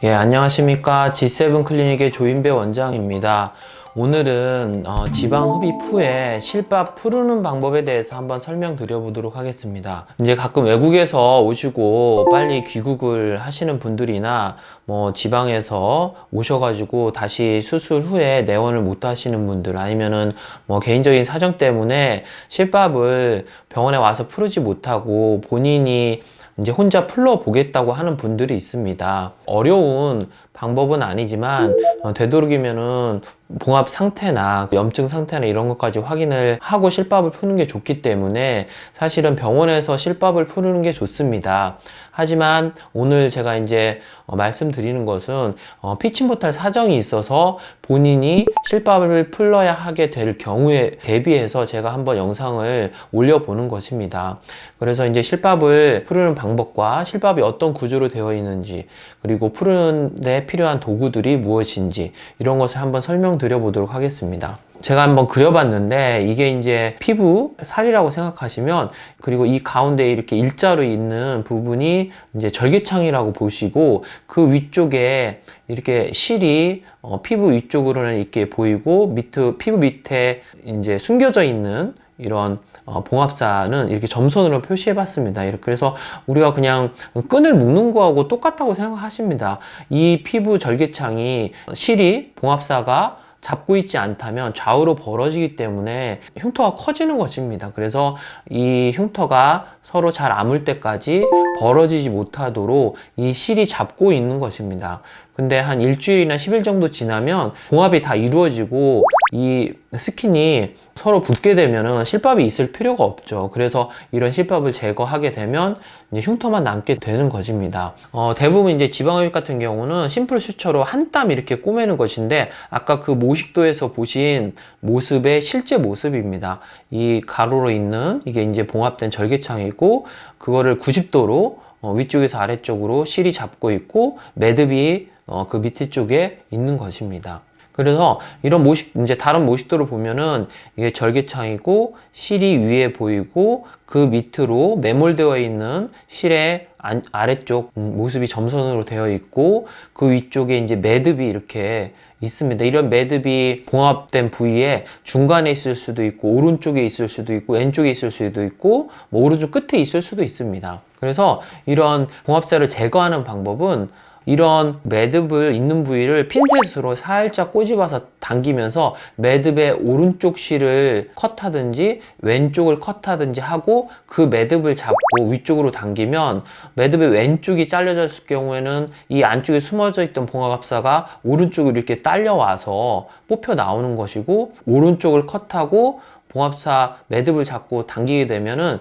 예, 안녕하십니까. G7 클리닉의 조인배 원장입니다. 오늘은 지방 흡입 후에 실밥 푸르는 방법에 대해서 한번 설명드려 보도록 하겠습니다. 이제 가끔 외국에서 오시고 빨리 귀국을 하시는 분들이나 뭐 지방에서 오셔가지고 다시 수술 후에 내원을 못 하시는 분들, 아니면은 뭐 개인적인 사정 때문에 실밥을 병원에 와서 푸르지 못하고 본인이 이제 혼자 풀러 보겠다고 하는 분들이 있습니다. 어려운 방법은 아니지만 되도록이면은 봉합 상태나 염증 상태나 이런 것까지 확인을 하고 실밥을 푸는 게 좋기 때문에 사실은 병원에서 실밥을 푸는 게 좋습니다. 하지만 오늘 제가 이제 말씀드리는 것은 피치 못할 사정이 있어서 본인이 실밥을 풀러야 하게 될 경우에 대비해서 제가 한번 영상을 올려보는 것입니다. 그래서 이제 실밥을 푸르는 방법과 실밥이 어떤 구조로 되어 있는지, 그리고 푸르는 데 필요한 도구들이 무엇인지, 이런 것을 한번 설명드려 보도록 하겠습니다. 제가 한번 그려봤는데, 이게 이제 피부 살이라고 생각하시면, 그리고 이 가운데 이렇게 일자로 있는 부분이 이제 절개창이라고 보시고, 그 위쪽에 이렇게 실이 피부 위쪽으로는 이렇게 보이고, 피부 밑에 이제 숨겨져 있는 이런 봉합사는 이렇게 점선으로 표시해 봤습니다. 그래서 우리가 그냥 끈을 묶는 거하고 똑같다고 생각하십니다. 이 피부 절개창이 실이 봉합사가 잡고 있지 않다면 좌우로 벌어지기 때문에 흉터가 커지는 것입니다. 그래서 이 흉터가 서로 잘 아물 때까지 벌어지지 못하도록 이 실이 잡고 있는 것입니다. 근데 한 일주일이나 10일 정도 지나면 봉합이 다 이루어지고 이 스킨이 서로 붙게 되면은 실밥이 있을 필요가 없죠. 그래서 이런 실밥을 제거하게 되면 이제 흉터만 남게 되는 것입니다. 대부분 이제 지방흡입 같은 경우는 심플 수처로 한 땀 이렇게 꼬매는 것인데, 아까 그 모식도에서 보신 모습의 실제 모습입니다. 이 가로로 있는 이게 이제 봉합된 절개창이고, 그거를 90도로 위쪽에서 아래쪽으로 실이 잡고 있고, 매듭이 그 밑에 쪽에 있는 것입니다. 그래서 이런 이제 다른 모식도를 보면은 이게 절개창이고, 실이 위에 보이고, 그 밑으로 매몰되어 있는 실의 아래쪽 모습이 점선으로 되어 있고, 그 위쪽에 이제 매듭이 이렇게 있습니다. 이런 매듭이 봉합된 부위에 중간에 있을 수도 있고, 오른쪽에 있을 수도 있고, 왼쪽에 있을 수도 있고, 뭐 오른쪽 끝에 있을 수도 있습니다. 그래서 이런 봉합사를 제거하는 방법은 이런 매듭을 있는 부위를 핀셋으로 살짝 꼬집어서 당기면서 매듭의 오른쪽 실을 컷하든지 왼쪽을 컷하든지 하고, 그 매듭을 잡고 위쪽으로 당기면 매듭의 왼쪽이 잘려졌을 경우에는 이 안쪽에 숨어져 있던 봉합사가 오른쪽으로 이렇게 딸려와서 뽑혀 나오는 것이고, 오른쪽을 컷하고 봉합사 매듭을 잡고 당기게 되면은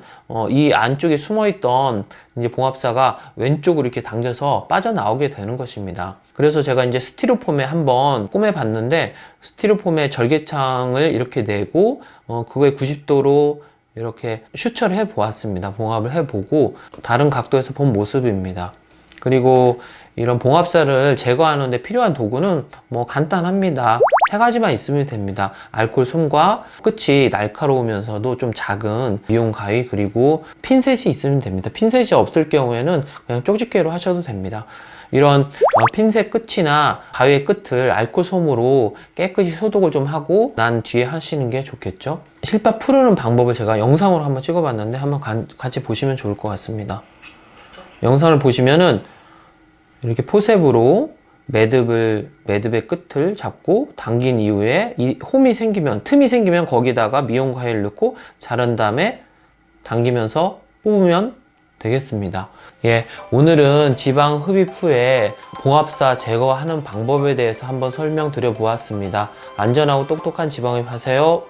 이 안쪽에 숨어있던 이제 봉합사가 왼쪽으로 이렇게 당겨서 빠져나오게 되는 것입니다. 그래서 제가 이제 스티로폼에 한번 꼬매 봤는데, 스티로폼의 절개창을 이렇게 내고 그거에 90도로 이렇게 슈처를 해 보았습니다. 봉합을 해 보고 다른 각도에서 본 모습입니다. 그리고 이런 봉합사를 제거하는데 필요한 도구는 뭐 간단합니다. 세 가지만 있으면 됩니다. 알코올 솜과 끝이 날카로우면서도 좀 작은 미용 가위, 그리고 핀셋이 있으면 됩니다. 핀셋이 없을 경우에는 그냥 쪽집게로 하셔도 됩니다. 이런 핀셋 끝이나 가위의 끝을 알코올 솜으로 깨끗이 소독을 좀 하고 난 뒤에 하시는 게 좋겠죠. 실밥 푸르는 방법을 제가 영상으로 한번 찍어봤는데 한번 같이 보시면 좋을 것 같습니다. 영상을 보시면은 이렇게 포셉으로 매듭의 끝을 잡고 당긴 이후에 이 틈이 생기면 거기다가 미용 가위를 넣고 자른 다음에 당기면서 뽑으면 되겠습니다. 예, 오늘은 지방 흡입 후에 봉합사 제거하는 방법에 대해서 한번 설명드려 보았습니다. 안전하고 똑똑한 지방 흡입 하세요.